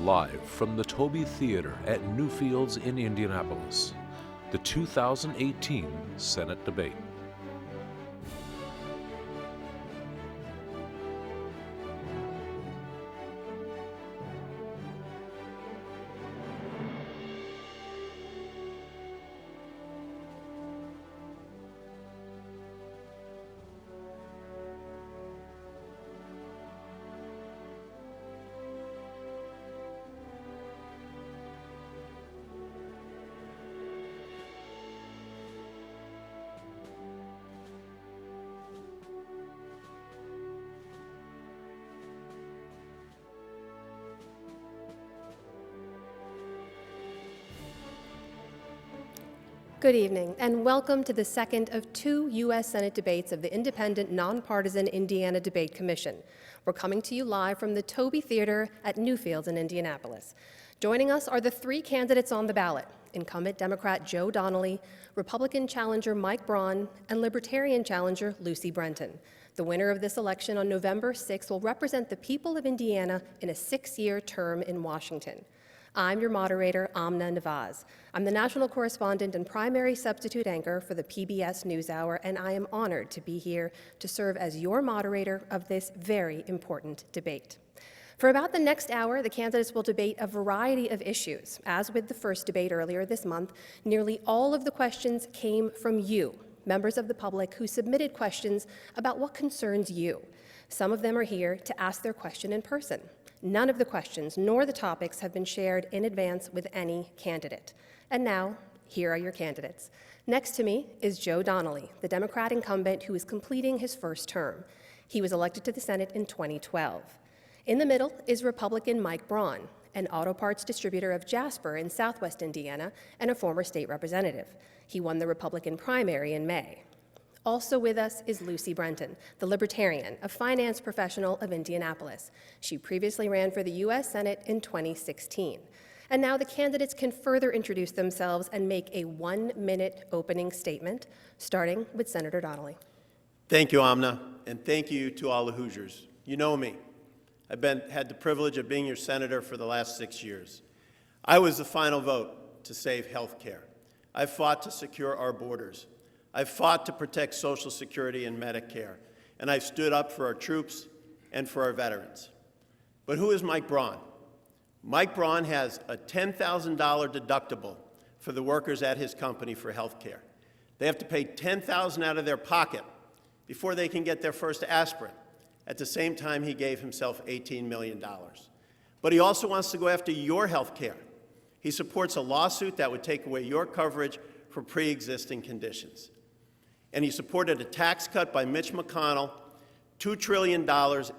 live from the Toby Theater at Newfields in Indianapolis, the 2018 Senate debate. Good evening, and welcome to the second of two U.S. Senate debates of the Independent, Nonpartisan Indiana Debate Commission. We're coming to you live from the Toby Theater at Newfields in Indianapolis. Joining us are the three candidates on the ballot: incumbent Democrat Joe Donnelly, Republican challenger Mike Braun, and Libertarian challenger Lucy Brenton. The winner of this election on November 6 will represent the people of Indiana in a 6-year term in Washington. I'm your moderator, Amna Navaz. I'm the national correspondent and primary substitute anchor for the PBS NewsHour, and I am honored to be here to serve as your moderator of this very important debate. For about the next hour, the candidates will debate a variety of issues. As with the first debate earlier this month, nearly all of the questions came from you, members of the public who submitted questions about what concerns you. Some of them are here to ask their question in person. None of the questions nor the topics have been shared in advance with any candidate. And now, here are your candidates. Next to me is Joe Donnelly, the Democrat incumbent who is completing his first term. He was elected to the Senate in 2012. In the middle is Republican Mike Braun, an auto parts distributor of Jasper in Southwest Indiana and a former state representative. He won the Republican primary in May. Also with us is Lucy Brenton, the Libertarian, a finance professional of Indianapolis. She previously ran for the U.S. Senate in 2016. And now the candidates can further introduce themselves and make a 1-minute opening statement, starting with Senator Donnelly. Thank you, Amna, and thank you to all the Hoosiers. You know me. I've had the privilege of being your senator for the last 6 years. I was the final vote to save health care. I've fought to secure our borders. I've fought to protect Social Security and Medicare, and I've stood up for our troops and for our veterans. But who is Mike Braun? Mike Braun has a $10,000 deductible for the workers at his company for health care. They have to pay $10,000 out of their pocket before they can get their first aspirin. At the same time, he gave himself $18 million. But he also wants to go after your health care. He supports a lawsuit that would take away your coverage for pre-existing conditions. And he supported a tax cut by Mitch McConnell, $2 trillion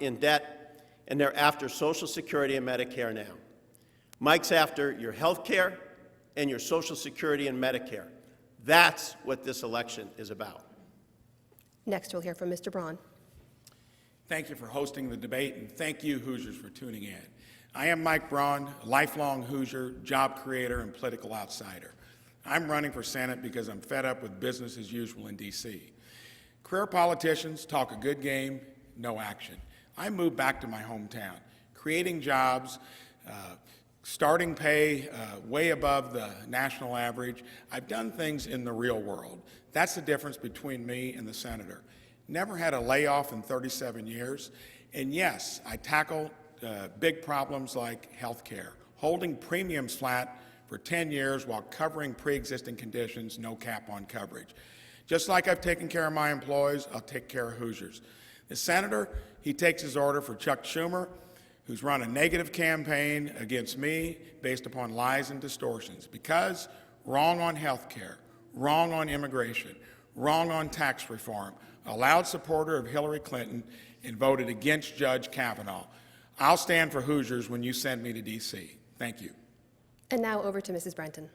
in debt, and they're after Social Security and Medicare now. Mike's after your health care and your Social Security and Medicare. That's what this election is about. Next, we'll hear from Mr. Braun. Thank you for hosting the debate, and thank you, Hoosiers, for tuning in. I am Mike Braun, a lifelong Hoosier, job creator, and political outsider. I'm running for Senate because I'm fed up with business as usual in D.C. Career politicians talk a good game, no action. I moved back to my hometown, creating jobs, starting pay way above the national average. I've done things in the real world. That's the difference between me and the senator. Never had a layoff in 37 years. And yes, I tackle big problems like health care, holding premiums flat for 10 years while covering pre-existing conditions, no cap on coverage. Just like I've taken care of my employees, I'll take care of Hoosiers. The senator, he takes his order for Chuck Schumer, who's run a negative campaign against me based upon lies and distortions. Because wrong on health care, wrong on immigration, wrong on tax reform, a loud supporter of Hillary Clinton, and voted against Judge Kavanaugh. I'll stand for Hoosiers when you send me to D.C. Thank you. And now over to Mrs. Brenton.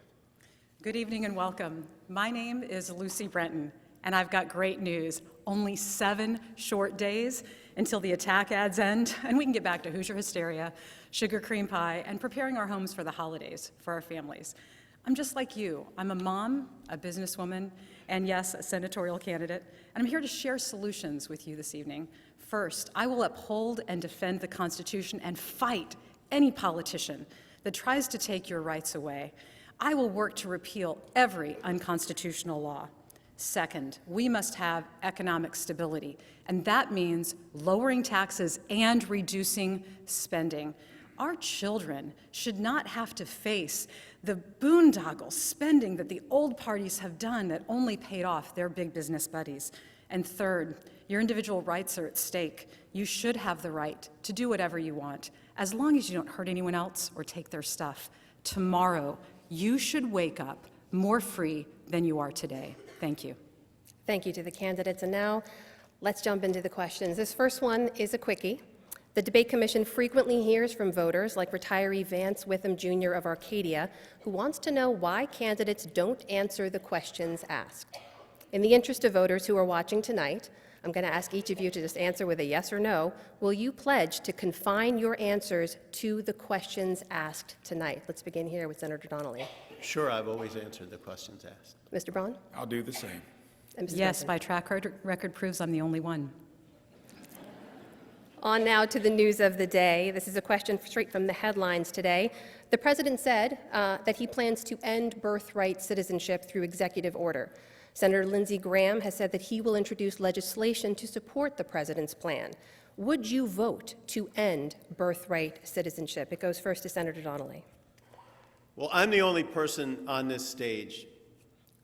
Good evening and welcome. My name is Lucy Brenton, and I've got great news. Only 7 short days until the attack ads end, and we can get back to Hoosier hysteria, sugar cream pie, and preparing our homes for the holidays for our families. I'm just like you. I'm a mom, a businesswoman, and yes, a senatorial candidate, and I'm here to share solutions with you this evening. First, I will uphold and defend the Constitution and fight any politician that tries to take your rights away. I will work to repeal every unconstitutional law. Second, we must have economic stability, and that means lowering taxes and reducing spending. Our children should not have to face the boondoggle spending that the old parties have done that only paid off their big business buddies. And third, your individual rights are at stake. You should have the right to do whatever you want, as long as you don't hurt anyone else or take their stuff. Tomorrow, you should wake up more free than you are today. Thank you. Thank you to the candidates. And now let's jump into the questions. This first one is a quickie. The Debate Commission frequently hears from voters like retiree Vance Witham Jr. of Arcadia, who wants to know why candidates don't answer the questions asked. In the interest of voters who are watching tonight, I'm going to ask each of you to just answer with a yes or no. Will you pledge to confine your answers to the questions asked tonight? Let's begin here with Senator Donnelly. Sure, I've always answered the questions asked. Mr. Braun? I'll do the same. And Mrs. Yes, Benson? my track record proves I'm the only one. On now to the news of the day. This is a question straight from the headlines today. The president said that he plans to end birthright citizenship through executive order. Senator Lindsey Graham has said that he will introduce legislation to support the president's plan. Would you vote to end birthright citizenship? It goes first to Senator Donnelly. Well, I'm the only person on this stage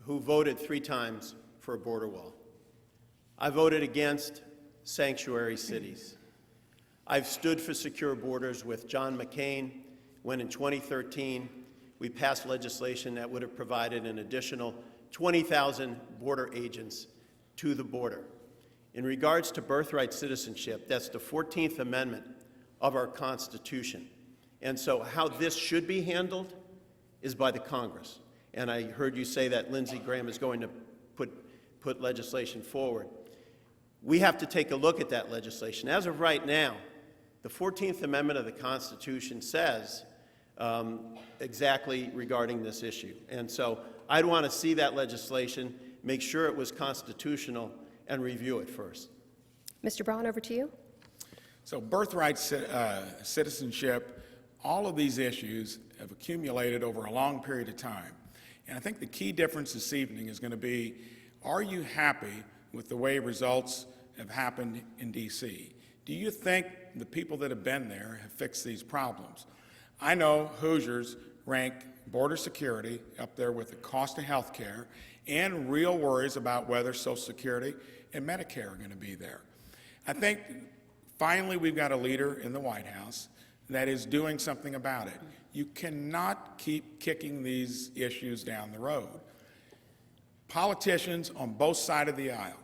who voted 3 times for a border wall. I voted against sanctuary cities. I've stood for secure borders with John McCain when in 2013 we passed legislation that would have provided an additional 20,000 border agents to the border. In regards to birthright citizenship, that's the 14th Amendment of our Constitution. And so how this should be handled is by the Congress. And I heard you say that Lindsey Graham is going to put legislation forward. We have to take a look at that legislation. As of right now, the 14th Amendment of the Constitution says exactly regarding this issue. And so I'd want to see that legislation, make sure it was constitutional, and review it first. Mr. Braun, over to you. So birthright citizenship, all of these issues have accumulated over a long period of time. And I think the key difference this evening is going to be, are you happy with the way results have happened in D.C.? Do you think the people that have been there have fixed these problems? I know Hoosiers rank border security up there with the cost of health care and real worries about whether Social Security and Medicare are going to be there. I think finally we've got a leader in the White House that is doing something about it. You cannot keep kicking these issues down the road. Politicians on both sides of the aisle,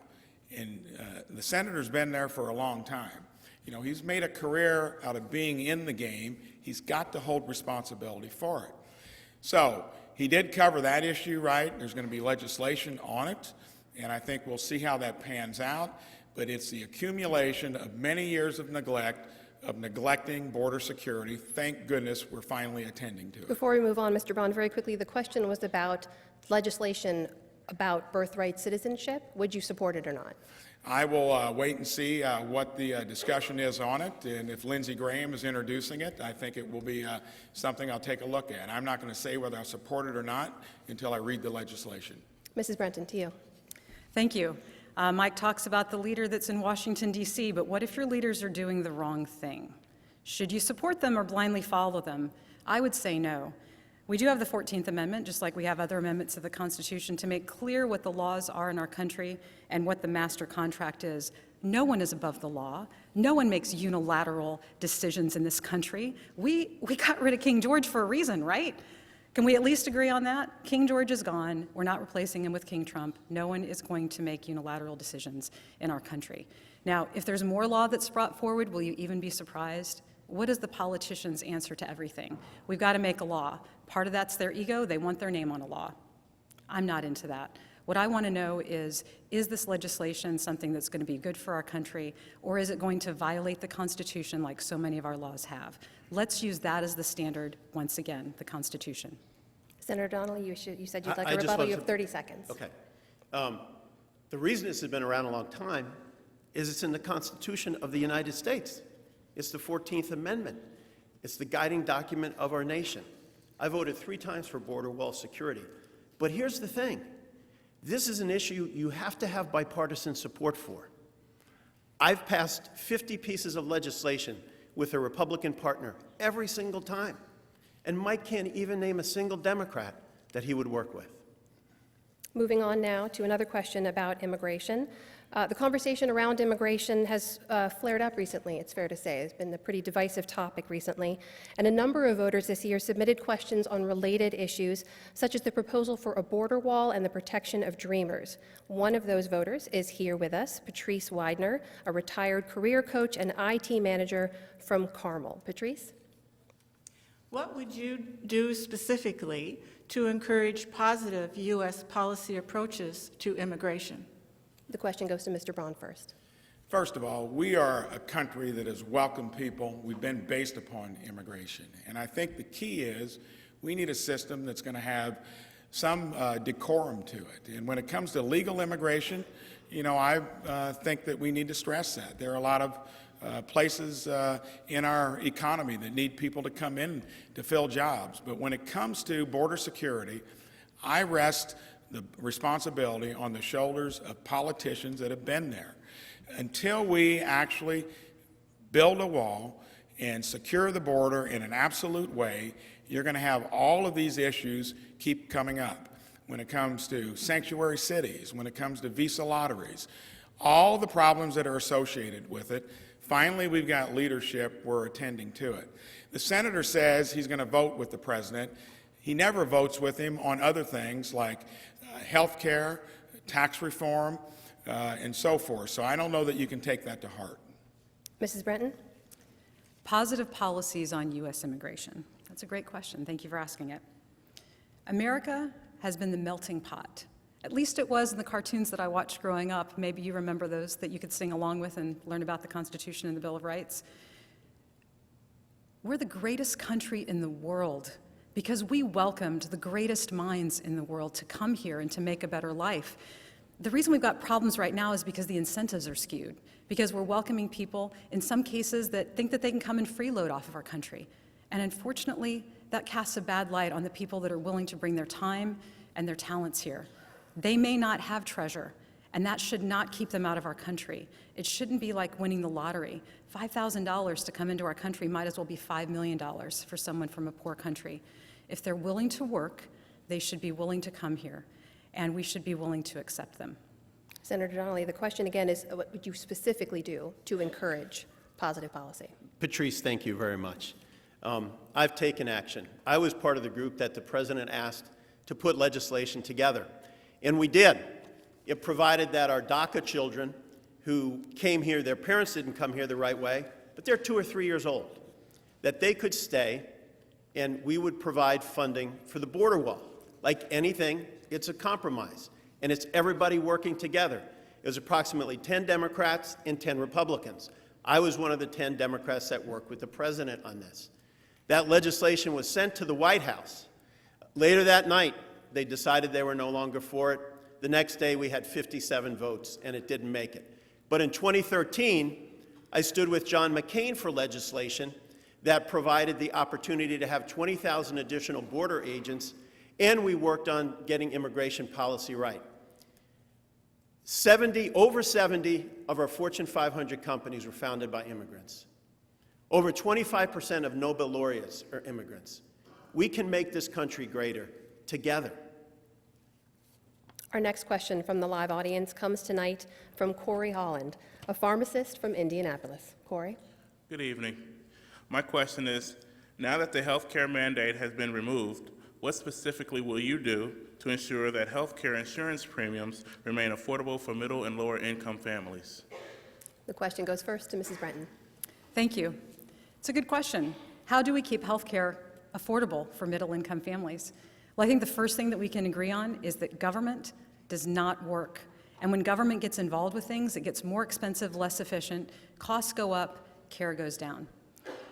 and the senator's been there for a long time. You know, he's made a career out of being in the game. He's got to hold responsibility for it. So he did cover that issue, right? There's going to be legislation on it, and I think we'll see how that pans out. But it's the accumulation of many years of neglect, of neglecting border security. Thank goodness we're finally attending to it. Before we move on, Mr. Braun, very quickly, the question was about legislation about birthright citizenship. Would you support it or not? I will wait and see what the discussion is on it, and if Lindsey Graham is introducing it, I think it will be something I'll take a look at. I'm not going to say whether I support it or not until I read the legislation. Mrs. Brenton, to you. Thank you. Mike talks about the leader that's in Washington, D.C., but what if your leaders are doing the wrong thing? Should you support them or blindly follow them? I would say no. We do have the 14th Amendment, just like we have other amendments of the Constitution, to make clear what the laws are in our country and what the master contract is. No one is above the law. No one makes unilateral decisions in this country. We got rid of King George for a reason, right? Can we at least agree on that? King George is gone. We're not replacing him with King Trump. No one is going to make unilateral decisions in our country. Now, if there's more law that's brought forward, will you even be surprised? What is the politician's answer to everything? We've got to make a law. Part of that's their ego. They want their name on a law. I'm not into that. What I want to know is this legislation something that's going to be good for our country, or is it going to violate the Constitution like so many of our laws have? Let's use that as the standard once again, the Constitution. Senator Donnelly, you said you'd like I a just rebuttal. want You to- have 30 seconds. Okay. The reason this has been around a long time is it's in the Constitution of the United States. It's the 14th Amendment. It's the guiding document of our nation. I voted 3 times for border wall security. But here's the thing. This is an issue you have to have bipartisan support for. I've passed 50 pieces of legislation with a Republican partner every single time. And Mike can't even name a single Democrat that he would work with. Moving on now to another question about immigration. The conversation around immigration has flared up recently, it's fair to say. It's been a pretty divisive topic recently, and a number of voters this year submitted questions on related issues, such as the proposal for a border wall and the protection of dreamers. One of those voters is here with us, Patrice Widener, a retired career coach and IT manager from Carmel. Patrice? What would you do specifically to encourage positive U.S. policy approaches to immigration? The question goes to Mr. Braun first. First of all, we are a country that has welcomed people. We've been based upon immigration. And I think the key is we need a system that's going to have some decorum to it. And when it comes to legal immigration, you know, I think that we need to stress that. There are a lot of places in our economy that need people to come in to fill jobs. But when it comes to border security, I rest the responsibility on the shoulders of politicians that have been there. Until we actually build a wall and secure the border in an absolute way, you're going to have all of these issues keep coming up. When it comes to sanctuary cities, when it comes to visa lotteries, all the problems that are associated with it, finally we've got leadership, we're attending to it. The senator says he's going to vote with the president. He never votes with him on other things like health care, tax reform, and so forth. So I don't know that you can take that to heart. Mrs. Brenton? Positive policies on U.S. immigration. That's a great question. Thank you for asking it. America has been the melting pot. At least it was in the cartoons that I watched growing up. Maybe you remember those that you could sing along with and learn about the Constitution and the Bill of Rights. We're the greatest country in the world because we welcomed the greatest minds in the world to come here and to make a better life. The reason we've got problems right now is because the incentives are skewed, because we're welcoming people, in some cases, that think that they can come and freeload off of our country. And unfortunately, that casts a bad light on the people that are willing to bring their time and their talents here. They may not have treasure, and that should not keep them out of our country. It shouldn't be like winning the lottery. $5,000 to come into our country might as well be $5 million for someone from a poor country. If they're willing to work, they should be willing to come here, and we should be willing to accept them. Senator Donnelly, the question again is, what would you specifically do to encourage positive policy? Patrice, thank you very much. I've taken action. I was part of the group that the president asked to put legislation together, and we did. It provided that our DACA children who came here, their parents didn't come here the right way, but they're 2 or 3 years old, that they could stay, and we would provide funding for the border wall. Like anything, it's a compromise, and it's everybody working together. It was approximately 10 Democrats and 10 Republicans. I was one of the 10 Democrats that worked with the president on this. That legislation was sent to the White House. Later that night, they decided they were no longer for it. The next day, we had 57 votes, and it didn't make it. But in 2013, I stood with John McCain for legislation that provided the opportunity to have 20,000 additional border agents, and we worked on getting immigration policy right. Over 70 of our Fortune 500 companies were founded by immigrants. Over 25% of Nobel laureates are immigrants. We can make this country greater together. Our next question from the live audience comes tonight from Corey Holland, a pharmacist from Indianapolis. Corey? Good evening. My question is, now that the health care mandate has been removed, what specifically will you do to ensure that health care insurance premiums remain affordable for middle and lower income families? The question goes first to Mrs. Brenton. Thank you. It's a good question. How do we keep health care affordable for middle-income families? Well, I think the first thing that we can agree on is that government does not work. And when government gets involved with things, it gets more expensive, less efficient, costs go up, care goes down.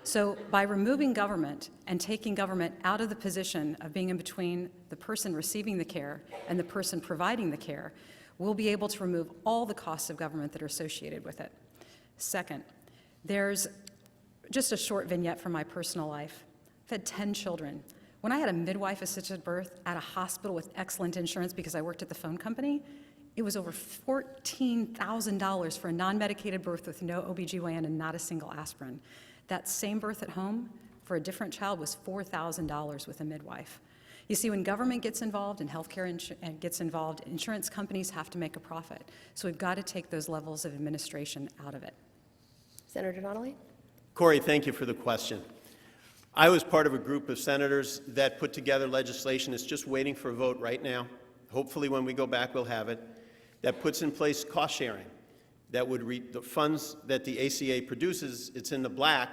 So by removing government and taking government out of the position of being in between the person receiving the care and the person providing the care, we'll be able to remove all the costs of government that are associated with it. Second, there's Just a short vignette from my personal life. I've had 10 children. When I had a midwife-assisted birth at a hospital with excellent insurance because I worked at the phone company, it was over $14,000 for a non-medicated birth with no OBGYN and not a single aspirin. That same birth at home for a different child was $4,000 with a midwife. You see, when government gets involved and healthcare gets involved, insurance companies have to make a profit. So we've got to take those levels of administration out of it. Senator Donnelly? Corey, thank you for the question. I was part of a group of senators that put together legislation that's just waiting for a vote right now. Hopefully when we go back we'll have it. That puts in place cost sharing. That would the funds that the ACA produces, it's in the black,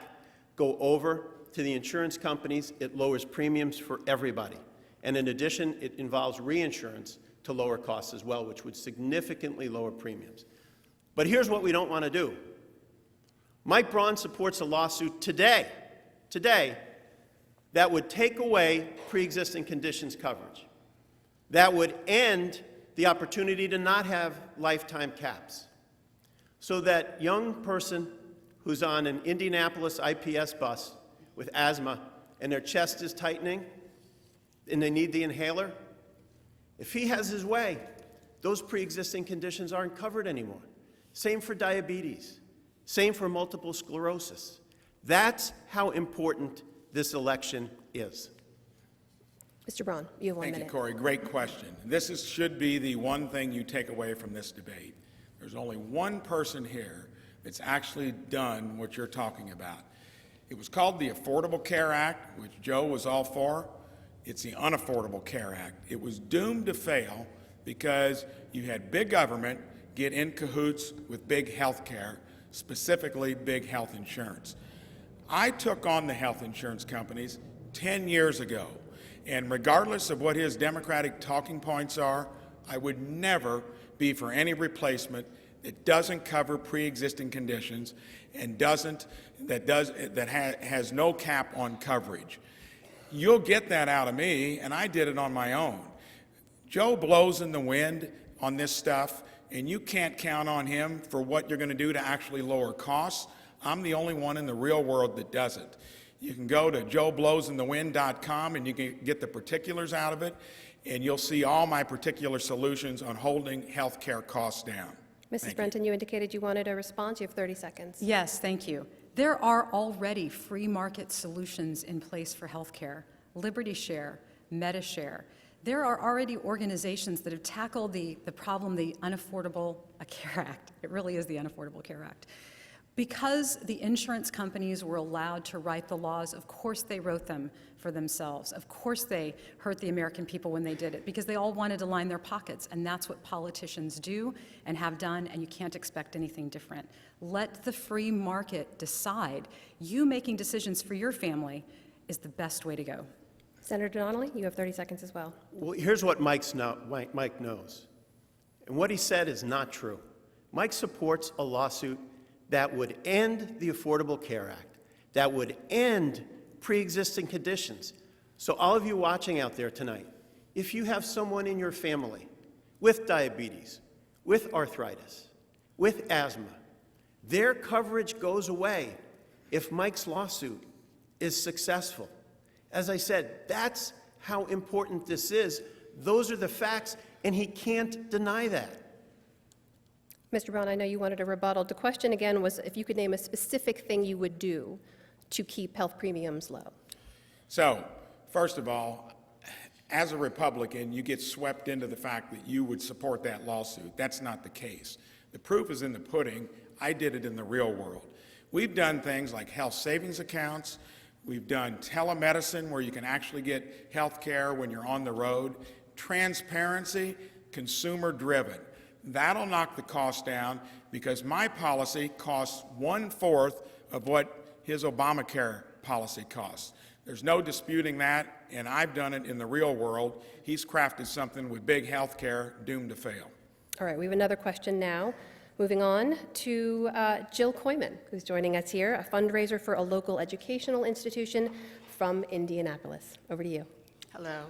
go over to the insurance companies. It lowers premiums for everybody. And in addition, it involves reinsurance to lower costs as well, which would significantly lower premiums. But here's what we don't want to do. Mike Braun supports a lawsuit today, that would take away pre-existing conditions coverage, that would end the opportunity to not have lifetime caps, so that young person who's on an Indianapolis IPS bus with asthma and their chest is tightening and they need the inhaler, if he has his way, those pre-existing conditions aren't covered anymore. Same for diabetes. Same for multiple sclerosis. That's how important this election is. Mr. Braun, you have 1 minute. Thank you, Corey. Great question. This should be the one thing you take away from this debate. There's only one person here that's actually done what you're talking about. It was called the Affordable Care Act, which Joe was all for. It's the Unaffordable Care Act. It was doomed to fail because you had big government get in cahoots with big health care, specifically big health insurance. I took on the health insurance companies 10 years ago, and regardless of what his Democratic talking points are, I would never be for any replacement that doesn't cover pre-existing conditions and has no cap on coverage. You'll get that out of me, and I did it on my own. Joe blows in the wind on this stuff, and you can't count on him for what you're going to do to actually lower costs. I'm the only one in the real world that does it. You can go to joeblowsinthewind.com and you can get the particulars out of it, and you'll see all my particular solutions on holding health care costs down. Mrs. Brenton, you indicated you wanted a response. You have 30 seconds. Yes, thank you. There are already free market solutions in place for healthcare. Liberty Share, MediShare. There are already organizations that have tackled the problem, the Unaffordable Care Act. It really is the Unaffordable Care Act. Because the insurance companies were allowed to write the laws, of course they wrote them for themselves. Of course they hurt the American people when they did it, because they all wanted to line their pockets, and that's what politicians do and have done, and you can't expect anything different. Let the free market decide. You making decisions for your family is the best way to go. Senator Donnelly, you have 30 seconds as well. Well, here's what Mike knows. And what he said is not true. Mike supports a lawsuit that would end the Affordable Care Act, that would end pre-existing conditions. So all of you watching out there tonight, if you have someone in your family with diabetes, with arthritis, with asthma, their coverage goes away if Mike's lawsuit is successful. As I said, that's how important this is. Those are the facts, and he can't deny that. Mr. Braun, I know you wanted a rebuttal. The question again was if you could name a specific thing you would do to keep health premiums low. So, first of all, as a Republican, you get swept into the fact that you would support that lawsuit. That's not the case. The proof is in the pudding. I did it in the real world. We've done things like health savings accounts. We've done telemedicine where you can actually get health care when you're on the road. Transparency, consumer-driven. That'll knock the cost down because my policy costs 1/4 of what his Obamacare policy costs. There's no disputing that, and I've done it in the real world. He's crafted something with big health care doomed to fail. All right, we have another question now. Moving on to Jill Koyman, who's joining us here, a fundraiser for a local educational institution from Indianapolis. Over to you. Hello.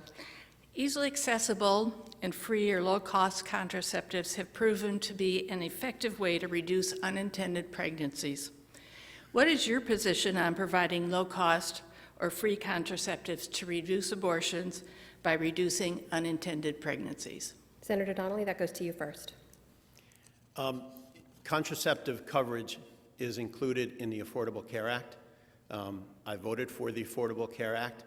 Easily accessible and free or low-cost contraceptives have proven to be an effective way to reduce unintended pregnancies. What is your position on providing low-cost or free contraceptives to reduce abortions by reducing unintended pregnancies? Senator Donnelly, that goes to you first. Contraceptive coverage is included in the Affordable Care Act. I voted for the Affordable Care Act,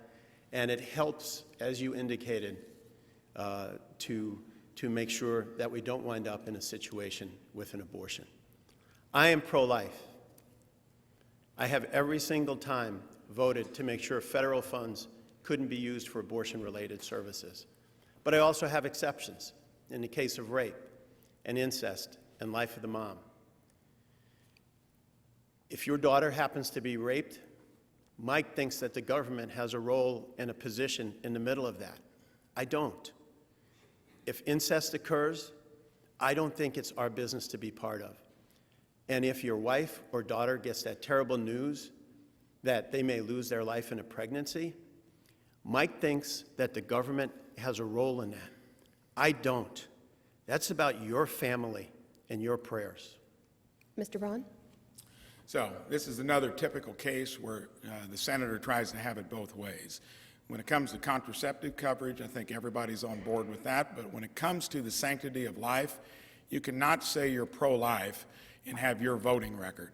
and it helps, as you indicated, to make sure that we don't wind up in a situation with an abortion. I am pro-life. I have every single time voted to make sure federal funds couldn't be used for abortion-related services. But I also have exceptions in the case of rape and incest and life of the mom. If your daughter happens to be raped, Mike thinks that the government has a role and a position in the middle of that. I don't. If incest occurs, I don't think it's our business to be part of. And if your wife or daughter gets that terrible news that they may lose their life in a pregnancy, Mike thinks that the government has a role in that. I don't. That's about your family and your prayers. Mr. Braun? So this is another typical case where the senator tries to have it both ways. When it comes to contraceptive coverage, I think everybody's on board with that. But when it comes to the sanctity of life, you cannot say you're pro-life and have your voting record.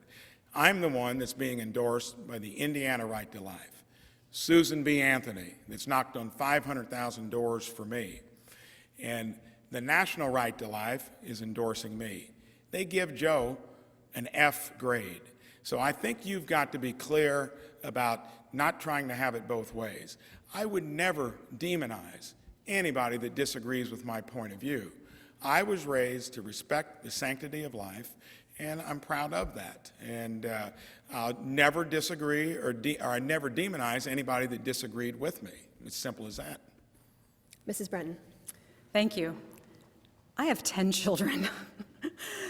I'm the one that's being endorsed by the Indiana Right to Life. Susan B. Anthony, that's knocked on 500,000 doors for me. And the National Right to Life is endorsing me. They give Joe an F grade. So I think you've got to be clear about not trying to have it both ways. I would never demonize anybody that disagrees with my point of view. I was raised to respect the sanctity of life, and I'm proud of that. And I'll never disagree or I never demonize anybody that disagreed with me. It's simple as that. Mrs. Brenton? Thank you. I have 10 children.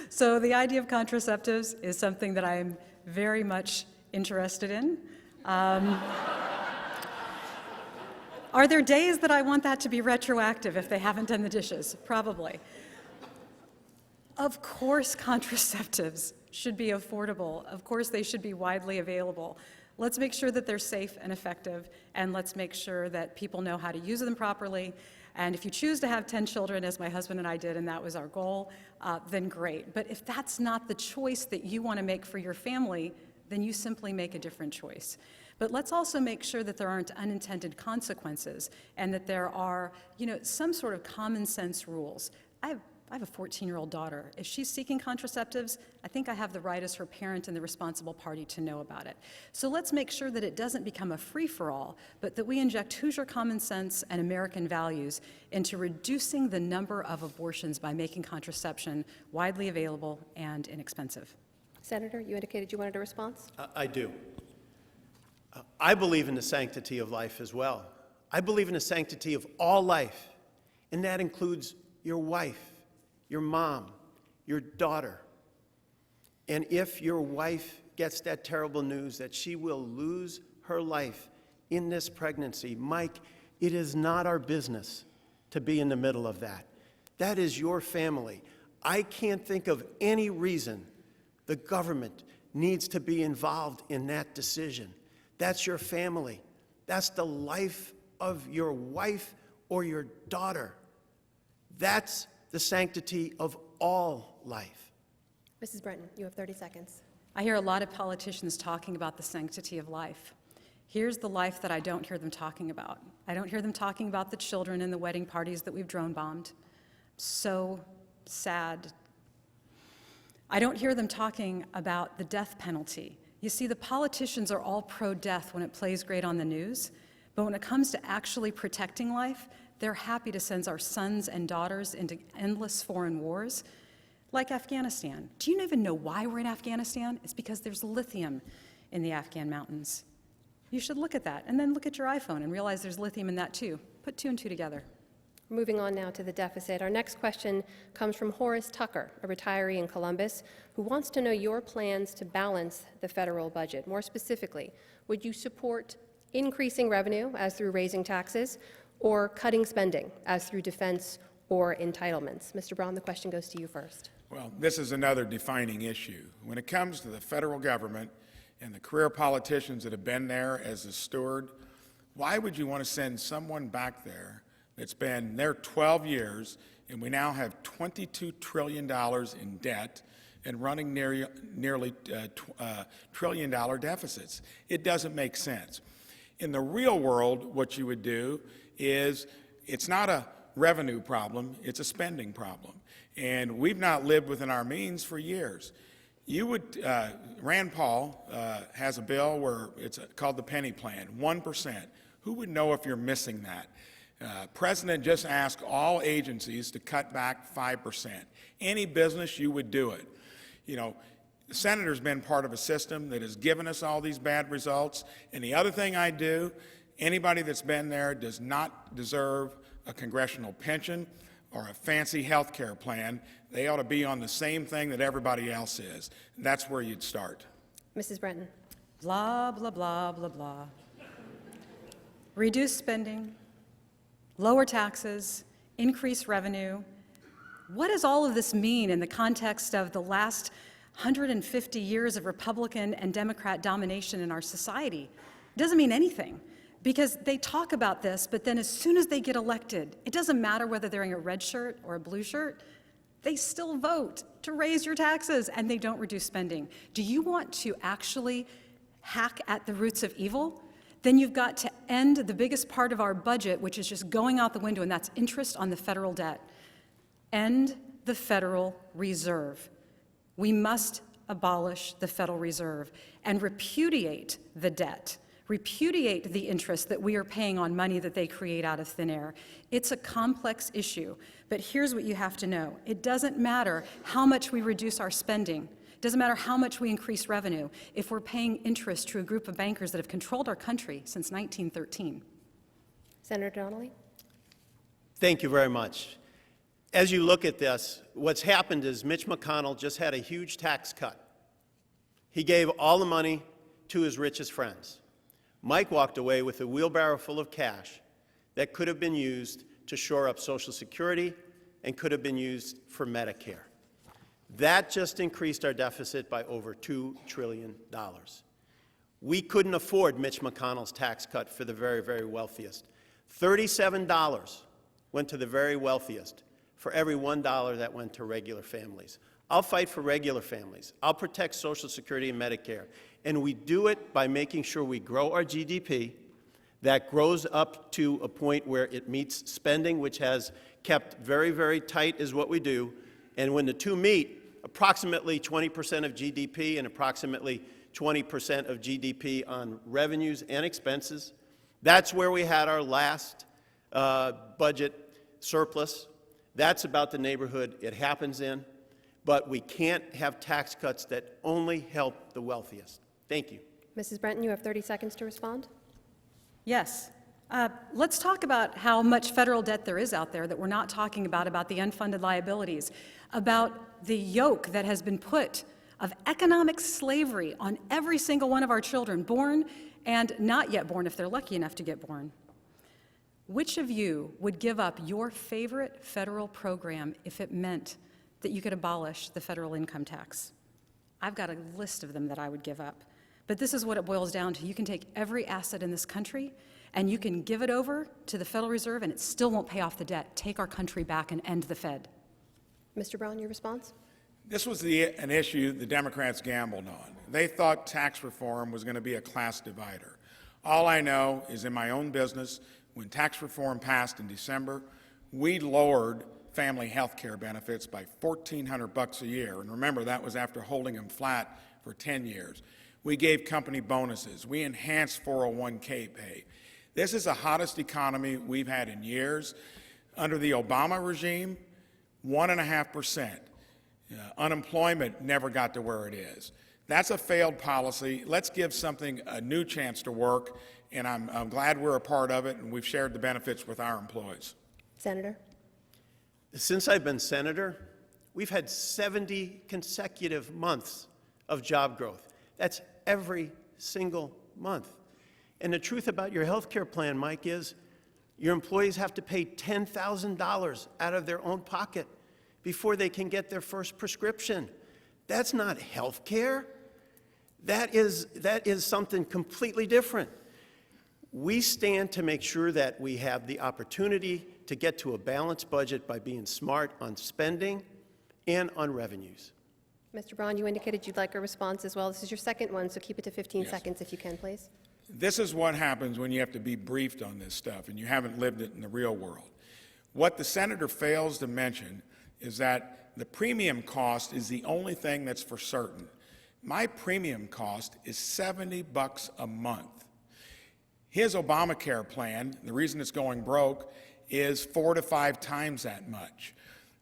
So the idea of contraceptives is something that I am very much interested in. Are there days that I want that to be retroactive if they haven't done the dishes? Probably. Of course contraceptives should be affordable. Of course they should be widely available. Let's make sure that they're safe and effective, and let's make sure that people know how to use them properly. And if you choose to have 10 children, as my husband and I did, and that was our goal, then great. But if that's not the choice that you want to make for your family, then you simply make a different choice. But let's also make sure that there aren't unintended consequences and that there are, some sort of common sense rules. I have a 14-year-old daughter. If she's seeking contraceptives, I think I have the right as her parent and the responsible party to know about it. So let's make sure that it doesn't become a free-for-all, but that we inject Hoosier common sense and American values into reducing the number of abortions by making contraception widely available and inexpensive. Senator, you indicated you wanted a response? I do. I believe in the sanctity of life as well. I believe in the sanctity of all life, and that includes your wife, your mom, your daughter. And if your wife gets that terrible news that she will lose her life in this pregnancy, Mike, it is not our business to be in the middle of that. That is your family. I can't think of any reason the government needs to be involved in that decision. That's your family. That's the life of your wife or your daughter. That's the sanctity of all life. Mrs. Brenton, you have 30 seconds. I hear a lot of politicians talking about the sanctity of life. Here's the life that I don't hear them talking about. I don't hear them talking about the children and the wedding parties that we've drone bombed. So sad. I don't hear them talking about the death penalty. You see, the politicians are all pro-death when it plays great on the news, but when it comes to actually protecting life, they're happy to send our sons and daughters into endless foreign wars, like Afghanistan. Do you even know why we're in Afghanistan? It's because there's lithium in the Afghan mountains. You should look at that, and then look at your iPhone and realize there's lithium in that too. Put two and two together. Moving on now to the deficit. Our next question comes from Horace Tucker, a retiree in Columbus, who wants to know your plans to balance the federal budget. More specifically, would you support increasing revenue as through raising taxes, or cutting spending as through defense or entitlements? Mr. Braun, the question goes to you first. Well, this is another defining issue. When it comes to the federal government and the career politicians that have been there as a steward, why would you want to send someone back there that's been there 12 years, and we now have $22 trillion in debt and running nearly trillion-dollar deficits? It doesn't make sense. In the real world, what you would do is, it's not a revenue problem, it's a spending problem. And we've not lived within our means for years. You would, Rand Paul has a bill where it's called the penny plan, 1%. Who would know if you're missing that? President just asked all agencies to cut back 5%. Any business, you would do it. You know, the senator's been part of a system that has given us all these bad results. And the other thing I do, anybody that's been there does not deserve a congressional pension or a fancy health care plan. They ought to be on the same thing that everybody else is. And that's where you'd start. Mrs. Brenton. Blah, blah, blah, blah, blah. Reduce spending, lower taxes, increase revenue. What does all of this mean in the context of the last 150 years of Republican and Democrat domination in our society? It doesn't mean anything, because they talk about this, but then as soon as they get elected, it doesn't matter whether they're wearing a red shirt or a blue shirt, they still vote to raise your taxes, and they don't reduce spending. Do you want to actually hack at the roots of evil? Then you've got to end the biggest part of our budget, which is just going out the window, and that's interest on the federal debt. End the Federal Reserve. We must abolish the Federal Reserve and repudiate the debt, repudiate the interest that we are paying on money that they create out of thin air. It's a complex issue, but here's what you have to know. It doesn't matter how much we reduce our spending. It doesn't matter how much we increase revenue if we're paying interest to a group of bankers that have controlled our country since 1913. Senator Donnelly. Thank you very much. As you look at this, what's happened is Mitch McConnell just had a huge tax cut. He gave all the money to his richest friends. Mike walked away with a wheelbarrow full of cash that could have been used to shore up Social Security and could have been used for Medicare. That just increased our deficit by over $2 trillion. We couldn't afford Mitch McConnell's tax cut for the very, very wealthiest. $37 went to the very wealthiest for every $1 that went to regular families. I'll fight for regular families. I'll protect Social Security and Medicare. And we do it by making sure we grow our GDP, that grows up to a point where it meets spending, which has kept very, very tight is what we do. And when the two meet, approximately 20% of GDP and approximately 20% of GDP on revenues and expenses. That's where we had our last budget surplus. That's about the neighborhood it happens in. But we can't have tax cuts that only help the wealthiest. Thank you. Mrs. Brenton, you have 30 seconds to respond. Yes. Let's talk about how much federal debt there is out there that we're not talking about the unfunded liabilities, about the yoke that has been put of economic slavery on every single one of our children, born and not yet born if they're lucky enough to get born. Which of you would give up your favorite federal program if it meant that you could abolish the federal income tax? I've got a list of them that I would give up. But this is what it boils down to. You can take every asset in this country and you can give it over to the Federal Reserve and it still won't pay off the debt. Take our country back and end the Fed. Mr. Brown, your response? This was an issue the Democrats gambled on. They thought tax reform was going to be a class divider. All I know is in my own business, when tax reform passed in December, we lowered family health care benefits by $1,400 a year. And remember, that was after holding them flat for 10 years. We gave company bonuses. We enhanced 401k pay. This is the hottest economy we've had in years. Under the Obama regime, 1.5%. Unemployment never got to where it is. That's a failed policy. Let's give something a new chance to work, and I'm glad we're a part of it, and we've shared the benefits with our employees. Senator? Since I've been senator, we've had 70 consecutive months of job growth. That's every single month. And the truth about your health care plan, Mike, is your employees have to pay $10,000 out of their own pocket before they can get their first prescription. That's not health care. That is something completely different. We stand to make sure that we have the opportunity to get to a balanced budget by being smart on spending and on revenues. Mr. Braun, you indicated you'd like a response as well. This is your second one, so keep it to 15 seconds if you can, please. This is what happens when you have to be briefed on this stuff and you haven't lived it in the real world. What the senator fails to mention is that the premium cost is the only thing that's for certain. My premium cost is $70 a month. His Obamacare plan, the reason it's going broke, is 4 to 5 times that much.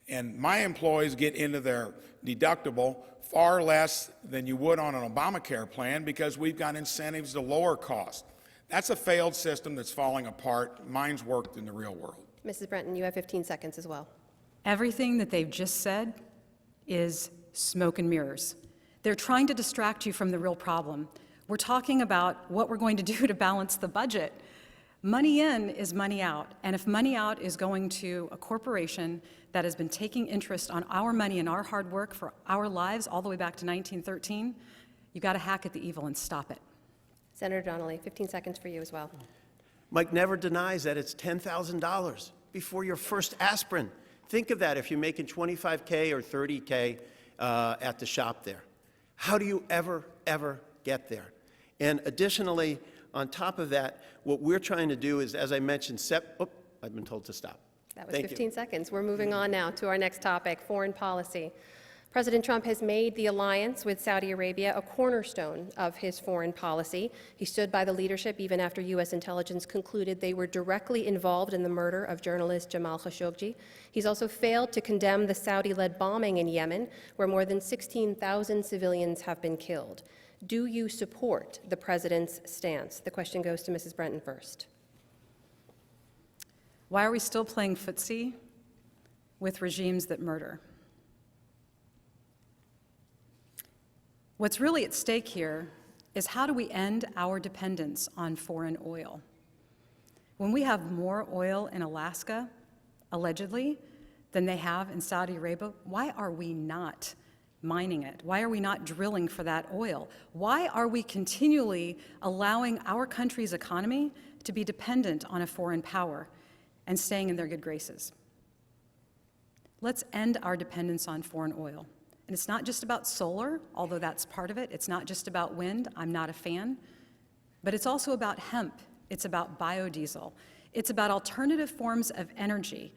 And my employees get into their deductible far less than you would on an Obamacare plan because we've got incentives to lower costs. That's a failed system that's falling apart. Mine's worked in the real world. Mrs. Brenton, you have 15 seconds as well. Everything that they've just said is smoke and mirrors. They're trying to distract you from the real problem. We're talking about what we're going to do to balance the budget. Money in is money out, and if money out is going to a corporation that has been taking interest on our money and our hard work for our lives all the way back to 1913, you've got to hack at the evil and stop it. Senator Donnelly, 15 seconds for you as well. Mike never denies that it's $10,000 before your first aspirin. Think of that if you're making $25K or $30K at the shop there. How do you ever get there? And additionally, on top of that, what we're trying to do is, as I mentioned, I've been told to stop. That was Thank 15 you. seconds. We're moving on now to our next topic, foreign policy. President Trump has made the alliance with Saudi Arabia a cornerstone of his foreign policy. He stood by the leadership even after U.S. intelligence concluded they were directly involved in the murder of journalist Jamal Khashoggi. He's also failed to condemn the Saudi-led bombing in Yemen, where more than 16,000 civilians have been killed. Do you support the president's stance? The question goes to Mrs. Brenton first. Why are we still playing footsie with regimes that murder? What's really at stake here is how do we end our dependence on foreign oil? When we have more oil in Alaska, allegedly, than they have in Saudi Arabia, why are we not mining it? Why are we not drilling for that oil? Why are we continually allowing our country's economy to be dependent on a foreign power and staying in their good graces? Let's end our dependence on foreign oil. And it's not just about solar, although that's part of it. It's not just about wind. I'm not a fan. But it's also about hemp. It's about biodiesel. It's about alternative forms of energy.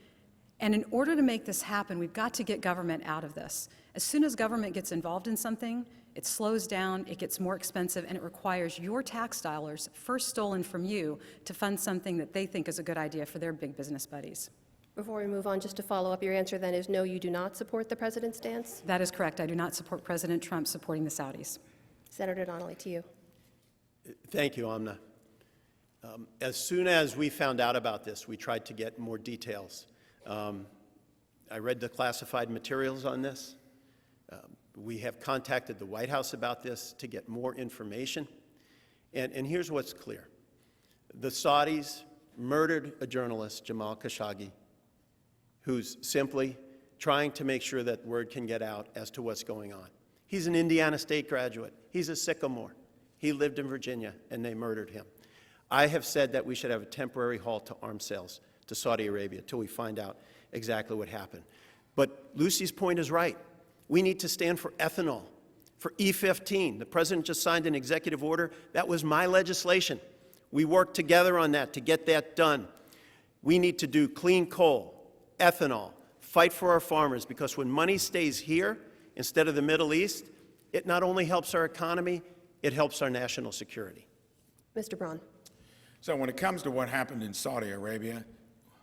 And in order to make this happen, we've got to get government out of this. As soon as government gets involved in something, it slows down, it gets more expensive, and it requires your tax dollars, first stolen from you, to fund something that they think is a good idea for their big business buddies. Before we move on, just to follow up, your answer then is no, you do not support the president's stance? That is correct. I do not support President Trump supporting the Saudis. Senator Donnelly, to you. Thank you, Amna. As soon as we found out about this, we tried to get more details. I read the classified materials on this. We have contacted the White House about this to get more information. And here's what's clear. The Saudis murdered a journalist, Jamal Khashoggi, who's simply trying to make sure that word can get out as to what's going on. He's an Indiana State graduate. He's a Sycamore. He lived in Virginia, and they murdered him. I have said that we should have a temporary halt to arms sales to Saudi Arabia until we find out exactly what happened. But Lucy's point is right. We need to stand for ethanol, for E15. The president just signed an executive order. That was my legislation. We worked together on that to get that done. We need to do clean coal, ethanol, fight for our farmers, because when money stays here instead of the Middle East, it not only helps our economy, it helps our national security. Mr. Braun. So when it comes to what happened in Saudi Arabia,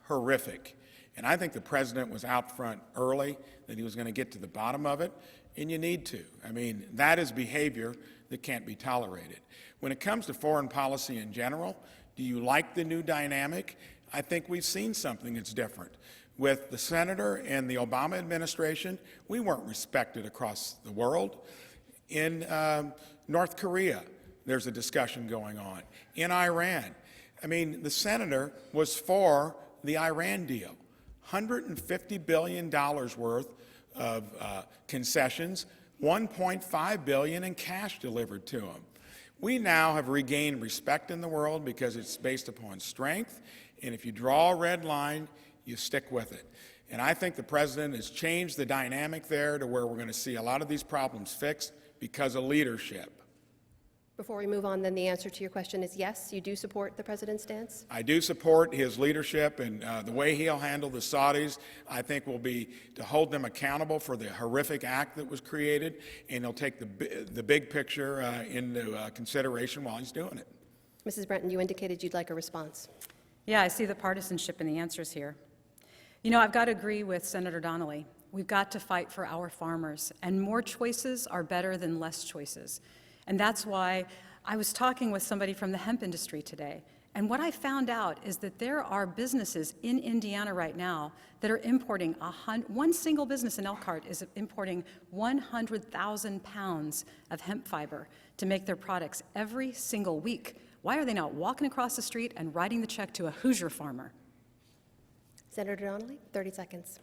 horrific. And I think the president was out front early, that he was going to get to the bottom of it, and you need to. I mean, that is behavior that can't be tolerated. When it comes to foreign policy in general, do you like the new dynamic? I think we've seen something that's different. With the senator and the Obama administration, we weren't respected across the world. In North Korea, there's a discussion going on. In Iran, I mean, the senator was for the Iran deal. $150 billion worth of concessions $1.5 billion in cash delivered to them. We now have regained respect in the world because it's based upon strength, and if you draw a red line, you stick with it. And I think the president has changed the dynamic there to where we're going to see a lot of these problems fixed because of leadership. Before we move on, then the answer to your question is yes, you do support the president's stance? I do support his leadership, and the way he'll handle the Saudis, I think, will be to hold them accountable for the horrific act that was created, and he'll take the big picture into consideration while he's doing it. Mrs. Brenton, you indicated you'd like a response. Yeah, I see the partisanship in the answers here. You know, I've got to agree with Senator Donnelly. We've got to fight for our farmers, and more choices are better than less choices. And that's why I was talking with somebody from the hemp industry today. And what I found out is that there are businesses in Indiana right now that are importing, one single business in Elkhart is importing 100,000 pounds of hemp fiber to make their products every single week. Why are they not walking across the street and writing the check to a Hoosier farmer? Senator Donnelly, 30 seconds.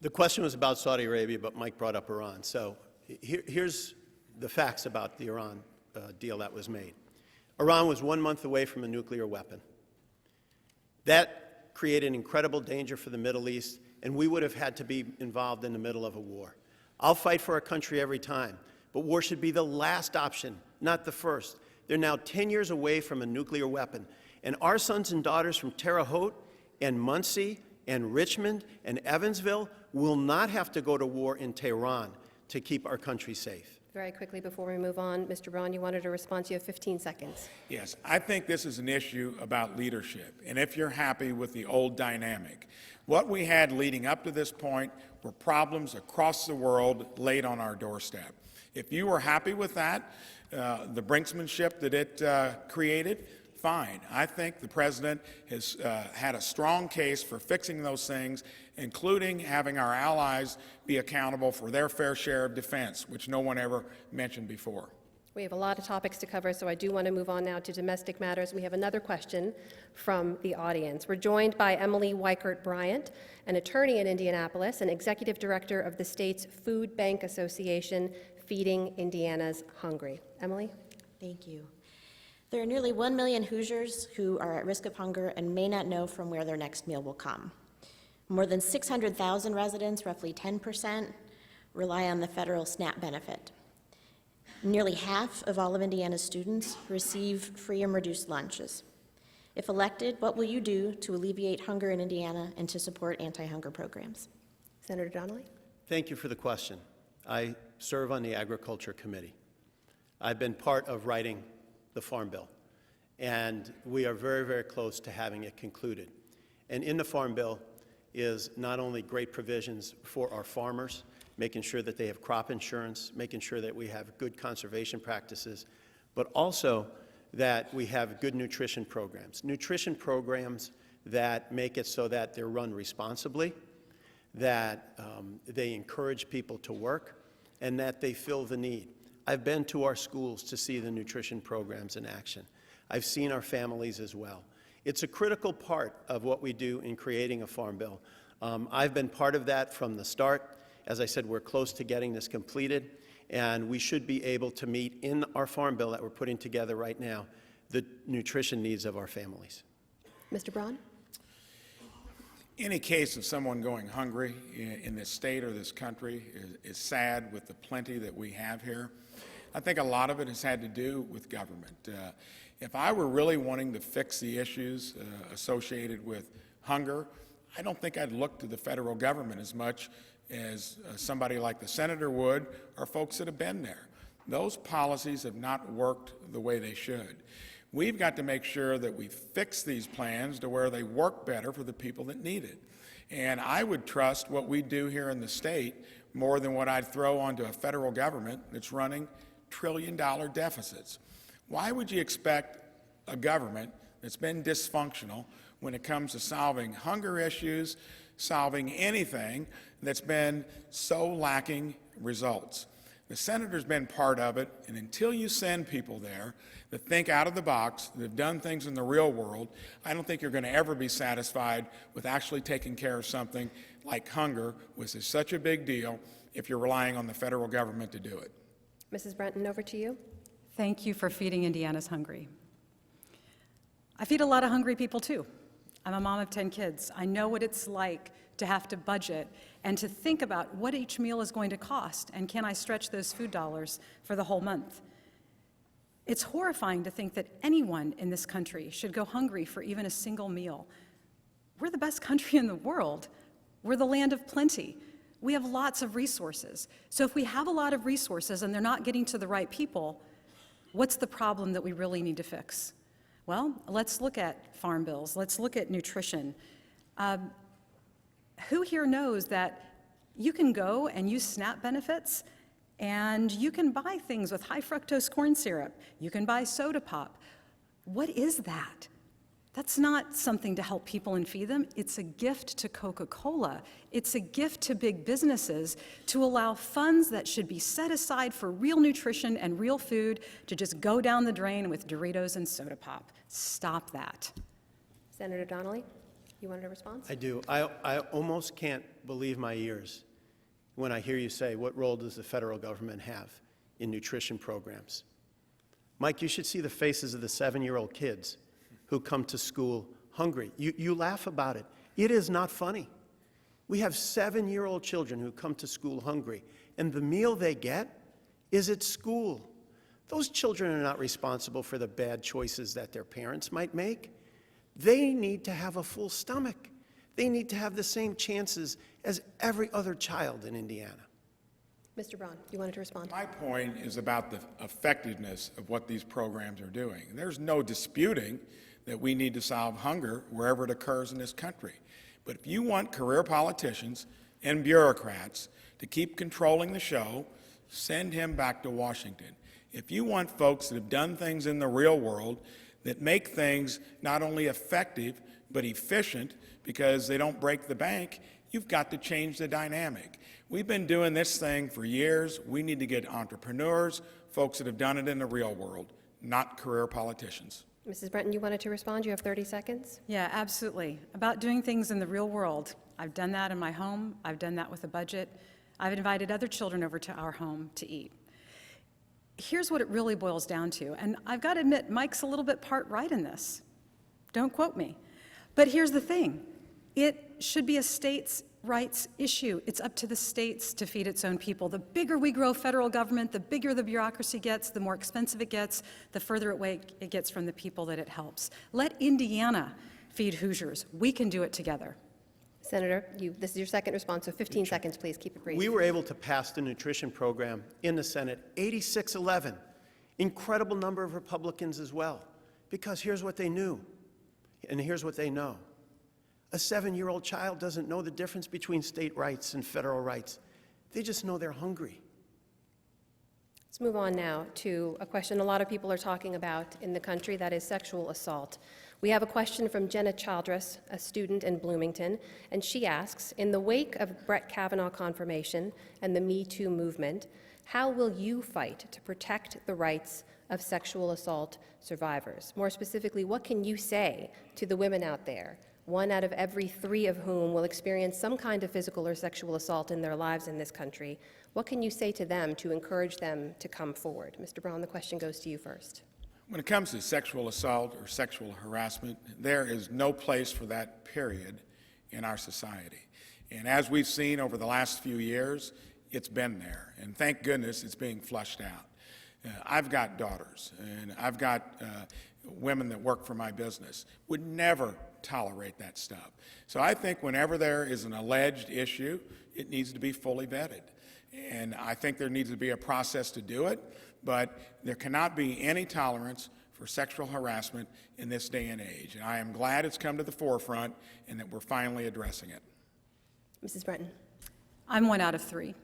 The question was about Saudi Arabia, but Mike brought up Iran. So here's the facts about the Iran deal that was made. Iran was 1 month away from a nuclear weapon. That created incredible danger for the Middle East, and we would have had to be involved in the middle of a war. I'll fight for our country every time, but war should be the last option, not the first. They're now 10 years away from a nuclear weapon, and our sons and daughters from Terre Haute and Muncie and Richmond and Evansville will not have to go to war in Tehran to keep our country safe. Very quickly before we move on, Mr. Braun, you wanted a response. You have 15 seconds. Yes, I think this is an issue about leadership, and if you're happy with the old dynamic. What we had leading up to this point were problems across the world laid on our doorstep. If you were happy with that, the brinksmanship that it created, fine. I think the president has had a strong case for fixing those things, including having our allies be accountable for their fair share of defense, which no one ever mentioned before. We have a lot of topics to cover, so I do want to move on now to domestic matters. We have another question from the audience. We're joined by Emily Weichert Bryant, an attorney in Indianapolis and executive director of the state's Food Bank Association, Feeding Indiana's Hungry. Emily? Thank you. There are nearly 1 million Hoosiers who are at risk of hunger and may not know from where their next meal will come. More than 600,000 residents, roughly 10%, rely on the federal SNAP benefit. Nearly half of all of Indiana's students receive free and reduced lunches. If elected, what will you do to alleviate hunger in Indiana and to support anti-hunger programs? Senator Donnelly? Thank you for the question. I serve on the Agriculture Committee. I've been part of writing the Farm Bill, and we are very, very close to having it concluded. And in the Farm Bill is not only great provisions for our farmers, making sure that they have crop insurance, making sure that we have good conservation practices, but also that we have good nutrition programs that make it so that they're run responsibly, that they encourage people to work, and that they fill the need. I've been to our schools to see the nutrition programs in action. I've seen our families as well. It's a critical part of what we do in creating a Farm Bill. I've been part of that from the start. As I said, we're close to getting this completed, and we should be able to meet in our Farm Bill that we're putting together right now the nutrition needs of our families. Mr. Braun? Any case of someone going hungry in this state or this country is sad with the plenty that we have here. I think a lot of it has had to do with government. If I were really wanting to fix the issues associated with hunger, I don't think I'd look to the federal government as much as somebody like the senator would, or folks that have been there. Those policies have not worked the way they should. We've got to make sure that we fix these plans to where they work better for the people that need it. And I would trust what we do here in the state more than what I'd throw onto a federal government that's running trillion-dollar deficits. Why would you expect a government that's been dysfunctional when it comes to solving hunger issues, solving anything that's been so lacking results? The senator's been part of it, and until you send people there that think out of the box, that have done things in the real world, I don't think you're going to ever be satisfied with actually taking care of something like hunger, which is such a big deal if you're relying on the federal government to do it. Mrs. Brenton, over to you. Thank you for feeding Indiana's hungry. I feed a lot of hungry people too. I'm a mom of 10 kids. I know what it's like to have to budget and to think about what each meal is going to cost and can I stretch those food dollars for the whole month. It's horrifying to think that anyone in this country should go hungry for even a single meal. We're the best country in the world. We're the land of plenty. We have lots of resources. So if we have a lot of resources and they're not getting to the right people, what's the problem that we really need to fix? Well, let's look at farm bills. Let's look at nutrition. Who here knows that you can go and use SNAP benefits and you can buy things with high fructose corn syrup. You can buy soda pop. What is that? That's not something to help people and feed them. It's a gift to Coca-Cola. It's a gift to big businesses to allow funds that should be set aside for real nutrition and real food to just go down the drain with Doritos and soda pop. Stop that. Senator Donnelly, you wanted a response? I do. I almost can't believe my ears when I hear you say, what role does the federal government have in nutrition programs? Mike, you should see the faces of the 7-year-old kids who come to school hungry. You laugh about it. It is not funny. We have 7-year-old children who come to school hungry, and the meal they get is at school. Those children are not responsible for the bad choices that their parents might make. They need to have a full stomach. They need to have the same chances as every other child in Indiana. Mr. Braun, you wanted to respond? My point is about the effectiveness of what these programs are doing. And there's no disputing that we need to solve hunger wherever it occurs in this country. But if you want career politicians and bureaucrats to keep controlling the show, send him back to Washington. If you want folks that have done things in the real world that make things not only effective but efficient because they don't break the bank, you've got to change the dynamic. We've been doing this thing for years. We need to get entrepreneurs, folks that have done it in the real world, not career politicians. Mrs. Brenton, you wanted to respond? You have 30 seconds. Yeah, absolutely. About doing things in the real world. I've done that in my home. I've done that with a budget. I've invited other children over to our home to eat. Here's what it really boils down to, and I've got to admit, Mike's a little bit part right in this. Don't quote me. But here's the thing. It should be a states' rights issue. It's up to the states to feed its own people. The bigger we grow federal government, the bigger the bureaucracy gets, the more expensive it gets, the further away it gets from the people that it helps. Let Indiana feed Hoosiers. We can do it together. Senator, this is your second response, so 15 seconds, please. Keep it brief. We were able to pass the nutrition program in the Senate 86-11. Incredible number of Republicans as well, because here's what they knew, and here's what they know. A 7-year-old child doesn't know the difference between state rights and federal rights. They just know they're hungry. Let's move on now to a question a lot of people are talking about in the country, that is sexual assault. We have a question from Jenna Childress, a student in Bloomington, and she asks, in the wake of Brett Kavanaugh confirmation and the Me Too movement, how will you fight to protect the rights of sexual assault survivors? More specifically, what can you say to the women out there, 1 out of every 3 of whom will experience some kind of physical or sexual assault in their lives in this country? What can you say to them to encourage them to come forward? Mr. Braun, the question goes to you first. When it comes to sexual assault or sexual harassment, there is no place for that, period, in our society. And as we've seen over the last few years, it's been there. And thank goodness it's being flushed out. I've got daughters, and I've got women that work for my business, would never tolerate that stuff. So I think whenever there is an alleged issue, it needs to be fully vetted. And I think there needs to be a process to do it, but there cannot be any tolerance for sexual harassment in this day and age. And I am glad it's come to the forefront and that we're finally addressing it. Mrs. Brenton. I'm 1 out of 3.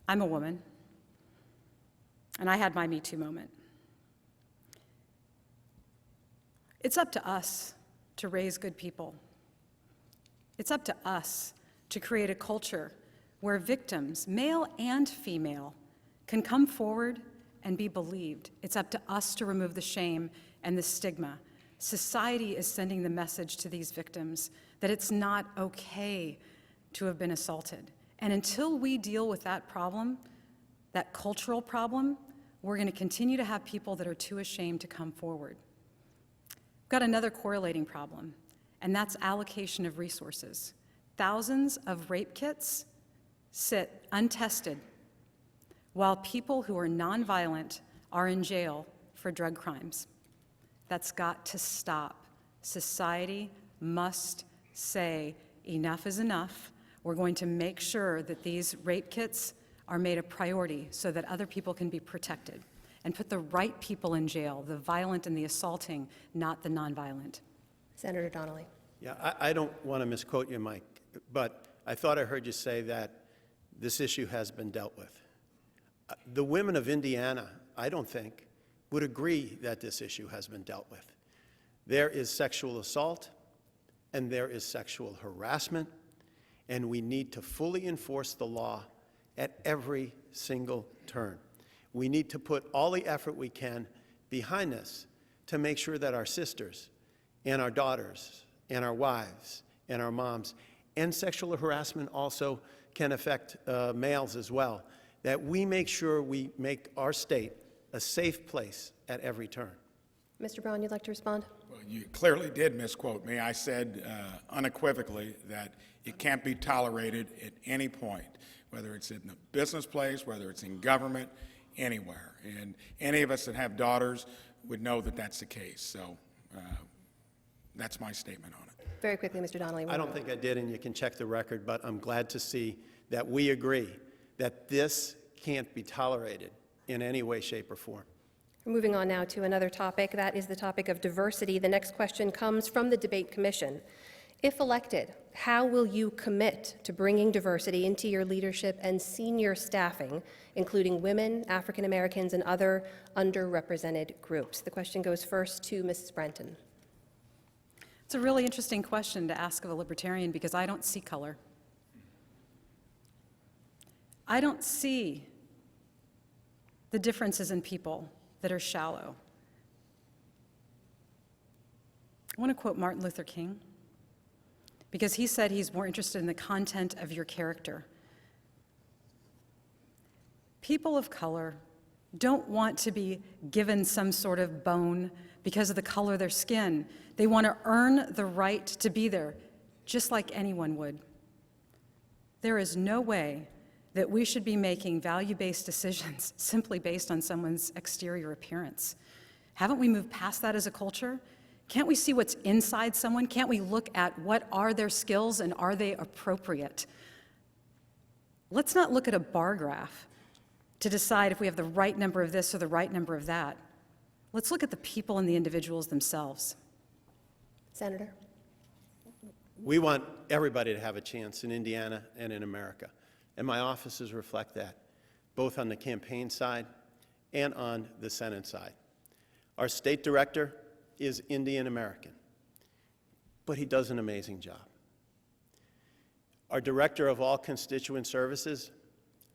I'm a woman, and I had my Me Too moment. It's up to us to raise good people. It's up to us to create a culture where victims, male and female, can come forward and be believed. It's up to us to remove the shame and the stigma. Society is sending the message to these victims that it's not okay to have been assaulted. And until we deal with that problem, that cultural problem, we're going to continue to have people that are too ashamed to come forward. We've got another correlating problem, and that's allocation of resources. Thousands of rape kits sit untested while people who are nonviolent are in jail for drug crimes. That's got to stop. Society must say enough is enough. We're going to make sure that these rape kits are made a priority so that other people can be protected, and put the right people in jail, the violent and the assaulting, not the nonviolent. Senator Donnelly. Yeah, I don't want to misquote you, Mike, but I thought I heard you say that this issue has been dealt with. The women of Indiana, I don't think, would agree that this issue has been dealt with. There is sexual assault and there is sexual harassment, and we need to fully enforce the law at every single turn. We need to put all the effort we can behind this to make sure that our sisters and our daughters and our wives and our moms, and sexual harassment also can affect males as well, that we make sure we make our state a safe place at every turn. Mr. Braun, you'd like to respond? Well, you clearly did misquote me. I said unequivocally that it can't be tolerated at any point, whether it's in the business place, whether it's in government, anywhere. And any of us that have daughters would know that that's the case. So that's my statement on it. Very quickly, Mr. Donnelly. I don't think I did, and you can check the record, but I'm glad to see that we agree that this can't be tolerated in any way, shape, or form. We're moving on now to another topic. That is the topic of diversity. The next question comes from the Debate Commission. If elected, how will you commit to bringing diversity into your leadership and senior staffing, including women, African Americans, and other underrepresented groups? The question goes first to Mrs. Brenton. It's a really interesting question to ask of a libertarian because I don't see color. I don't see the differences in people that are shallow. I want to quote Martin Luther King because he said he's more interested in the content of your character. People of color don't want to be given some sort of bone because of the color of their skin. They want to earn the right to be there, just like anyone would. There is no way that we should be making value-based decisions simply based on someone's exterior appearance. Haven't we moved past that as a culture? Can't we see what's inside someone? Can't we look at what are their skills and are they appropriate? Let's not look at a bar graph to decide if we have the right number of this or the right number of that. Let's look at the people and the individuals themselves. Senator. We want everybody to have a chance in Indiana and in America, and my offices reflect that, both on the campaign side and on the Senate side. Our state director is Indian American, but he does an amazing job. Our director of all constituent services,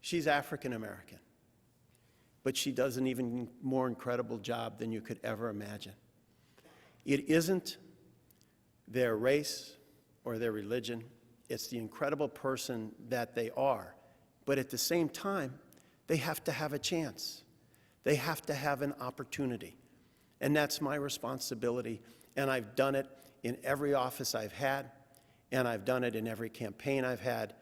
she's African American, but she does an even more incredible job than you could ever imagine. It isn't their race or their religion, it's the incredible person that they are. But at the same time, they have to have a chance. They have to have an opportunity. And that's my responsibility, and I've done it in every office I've had, and I've done it in every campaign I've had,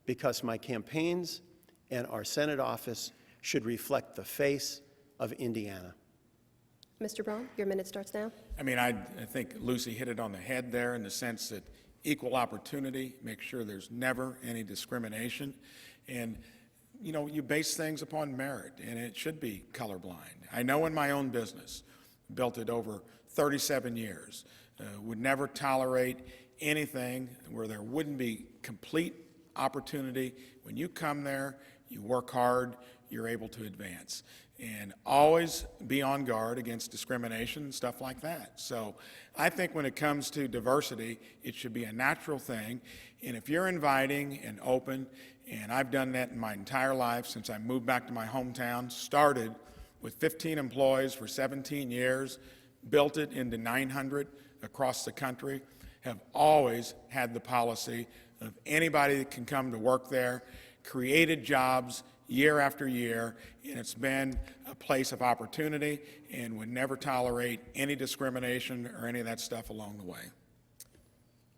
because my campaigns and our Senate office should reflect the face of Indiana. Mr. Braun, your minute starts now. I mean, I think Lucy hit it on the head there in the sense that equal opportunity, make sure there's never any discrimination. And, you know, you base things upon merit, and it should be colorblind. I know in my own business, built it over 37 years, would never tolerate anything where there wouldn't be complete opportunity. When you come there, you work hard, you're able to advance. And always be on guard against discrimination and stuff like that. So I think when it comes to diversity, it should be a natural thing. And if you're inviting and open, and I've done that in my entire life since I moved back to my hometown, started with 15 employees for 17 years, built it into 900 across the country, have always had the policy of anybody that can come to work there created jobs year after year, and it's been a place of opportunity and would never tolerate any discrimination or any of that stuff along the way.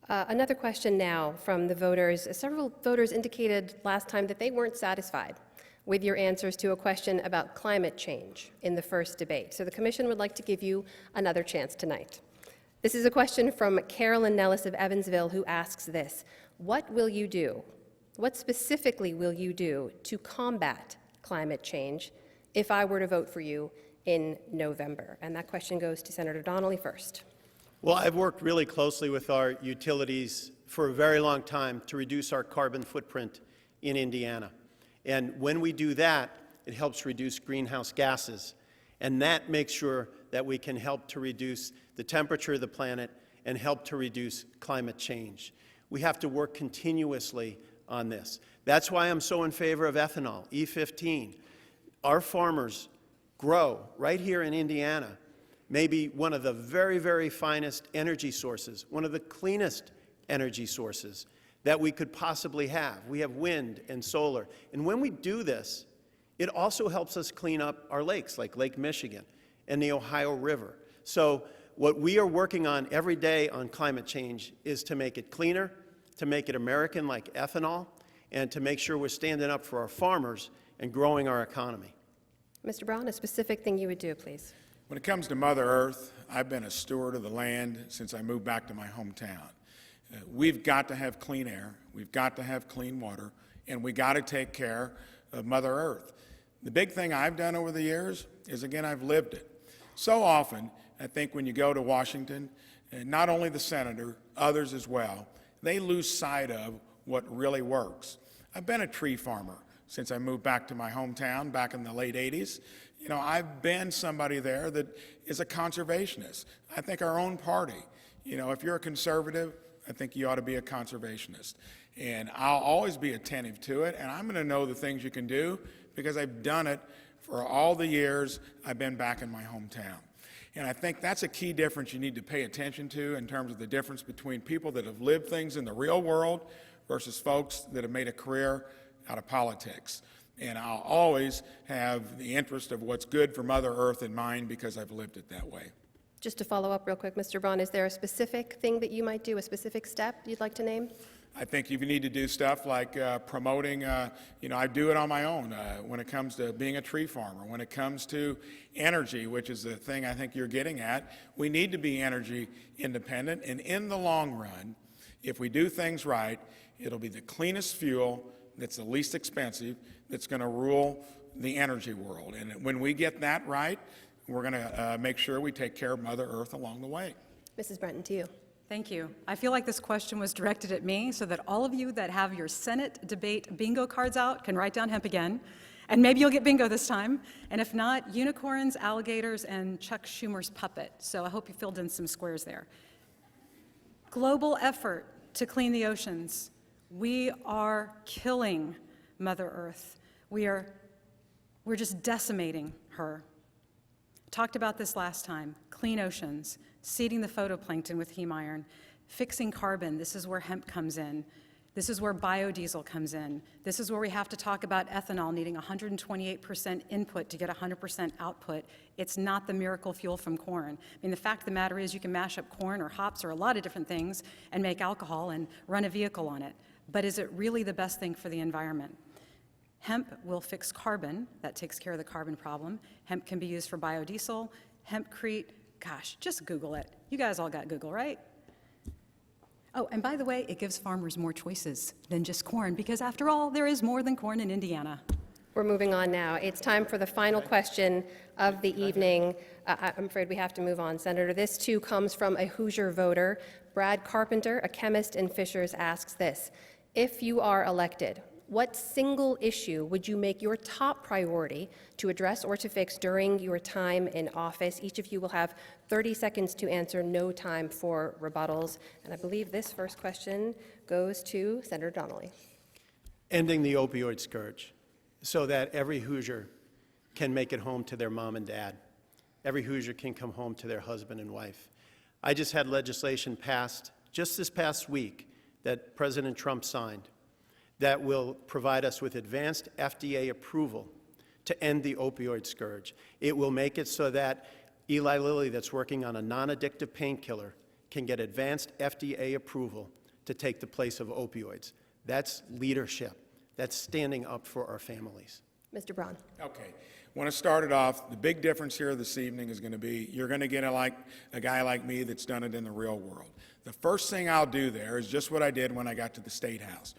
Another question now from the voters. Several voters indicated last time that they weren't satisfied with your answers to a question about climate change in the first debate. So the commission would like to give you another chance tonight. This is a question from Carolyn Nellis of Evansville, who asks this: what will you do? What specifically will you do to combat climate change if I were to vote for you in November? And that question goes to Senator Donnelly first. Well, I've worked really closely with our utilities for a very long time to reduce our carbon footprint in Indiana. And when we do that, it helps reduce greenhouse gases. And that makes sure that we can help to reduce the temperature of the planet and help to reduce climate change. We have to work continuously on this. That's why I'm so in favor of ethanol, E15. Our farmers grow right here in Indiana maybe one of the very, very finest energy sources, one of the cleanest energy sources that we could possibly have. We have wind and solar. And when we do this, it also helps us clean up our lakes, like Lake Michigan and the Ohio River. So what we are working on every day on climate change is to make it cleaner, to make it American like ethanol, and to make sure we're standing up for our farmers and growing our economy. Mr. Brown, a specific thing you would do, please. When it comes to Mother Earth, I've been a steward of the land since I moved back to my hometown. We've got to have clean air, we've got to have clean water, and we got to take care of Mother Earth. The big thing I've done over the years is, again, I've lived it. So often, I think when you go to Washington, and not only the senator, others as well, they lose sight of what really works. I've been a tree farmer since I moved back to my hometown back in the late 80s. You know, I've been somebody there that is a conservationist. I think our own party, you know, if you're a conservative, I think you ought to be a conservationist. And I'll always be attentive to it, and I'm going to know the things you can do because I've done it for all the years I've been back in my hometown. And I think that's a key difference you need to pay attention to in terms of the difference between people that have lived things in the real world versus folks that have made a career out of politics. And I'll always have the interest of what's good for Mother Earth in mind because I've lived it that way. Just to follow up real quick, Mr. Braun, is there a specific thing that you might do, a specific step you'd like to name? I think you need to do stuff like promoting, you know, I do it on my own when it comes to being a tree farmer, when it comes to energy, which is the thing I think you're getting at. We need to be energy independent, and in the long run, if we do things right, it'll be the cleanest fuel that's the least expensive that's going to rule the energy world. And when we get that right, we're going to make sure we take care of Mother Earth along the way. Mrs. Brenton, to you. Thank you. I feel like this question was directed at me so that all of you that have your Senate debate bingo cards out can write down hemp again. And maybe you'll get bingo this time. And if not, unicorns, alligators, and Chuck Schumer's puppet. So I hope you filled in some squares there. Global effort to clean the oceans. We are killing Mother Earth. We're just decimating her. Talked about this last time. Clean oceans, seeding the phytoplankton with heme iron, fixing carbon. This is where hemp comes in. This is where biodiesel comes in. This is where we have to talk about ethanol needing 128% input to get 100% output. It's not the miracle fuel from corn. I mean, the fact of the matter is you can mash up corn or hops or a lot of different things and make alcohol and run a vehicle on it. But is it really the best thing for the environment? Hemp will fix carbon. That takes care of the carbon problem. Hemp can be used for biodiesel. Hempcrete, gosh, just Google it. You guys all got Google, right? Oh, and by the way, it gives farmers more choices than just corn, because after all, there is more than corn in Indiana. We're moving on now. It's time for the final question of the evening. I'm afraid we have to move on, Senator. This, too, comes from a Hoosier voter. Brad Carpenter, a chemist in Fishers, asks this: if you are elected, what single issue would you make your top priority to address or to fix during your time in office? Each of you will have 30 seconds to answer, no time for rebuttals. And I believe this first question goes to Senator Donnelly. Ending the opioid scourge so that every Hoosier can make it home to their mom and dad. Every Hoosier can come home to their husband and wife. I just had legislation passed just this past week that President Trump signed that will provide us with advanced FDA approval to end the opioid scourge. It will make it so that Eli Lilly, that's working on a non-addictive painkiller, can get advanced FDA approval to take the place of opioids. That's leadership. That's standing up for our families. Mr. Braun. Okay. Want to start it off. The big difference here this evening is going to be you're going to get a guy like me that's done it in the real world. The first thing I'll do there is just what I did when I got to the State House.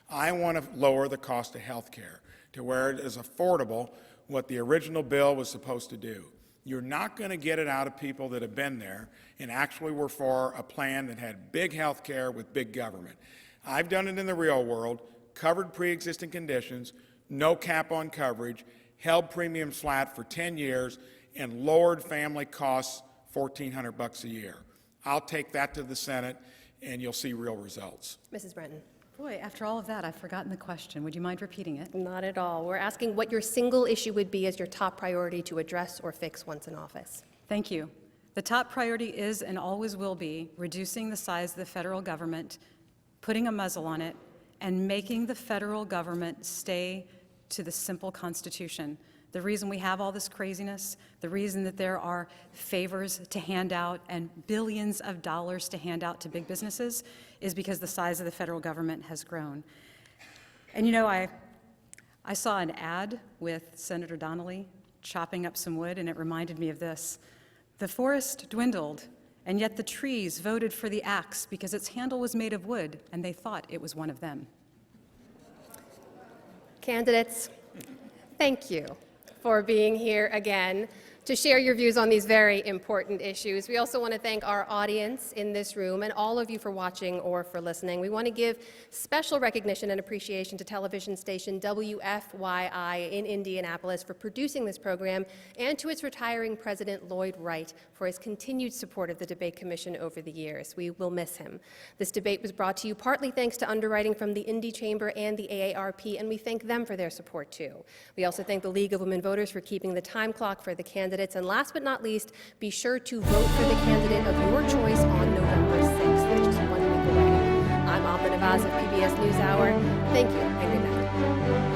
I want to lower the cost of health care to where it is affordable what the original bill was supposed to do. You're not going to get it out of people that have been there and actually were for a plan that had big health care with big government. I've done it in the real world, covered pre-existing conditions, no cap on coverage, held premiums flat for 10 years, and lowered family costs $1,400 a year. I'll take that to the Senate, and you'll see real results. Mrs. Brenton. Boy, after all of that, I've forgotten the question. Would you mind repeating it? Not at all. We're asking what your single issue would be as your top priority to address or fix once in office. Thank you. The top priority is and always will be reducing the size of the federal government, putting a muzzle on it, and making the federal government stay to the simple Constitution. The reason we have all this craziness, the reason that there are favors to hand out and billions of dollars to hand out to big businesses is because the size of the federal government has grown. And you know, I saw an ad with Senator Donnelly chopping up some wood, and it reminded me of this. The forest dwindled, and yet the trees voted for the axe because its handle was made of wood, and they thought it was one of them. Candidates, thank you for being here again to share your views on these very important issues. We also want to thank our audience in this room and all of you for watching or for listening. We want to give special recognition and appreciation to television station WFYI in Indianapolis for producing this program and to its retiring president, Lloyd Wright, for his continued support of the Debate Commission over the years. We will miss him. This debate was brought to you partly thanks to underwriting from the Indy Chamber and the AARP, and we thank them for their support too. We also thank the League of Women Voters for keeping the time clock for the candidates. And last but not least, be sure to vote for the candidate of your choice on November 6th. That's just 1 week away. I'm Amna Nawaz of PBS NewsHour. Thank you and good night.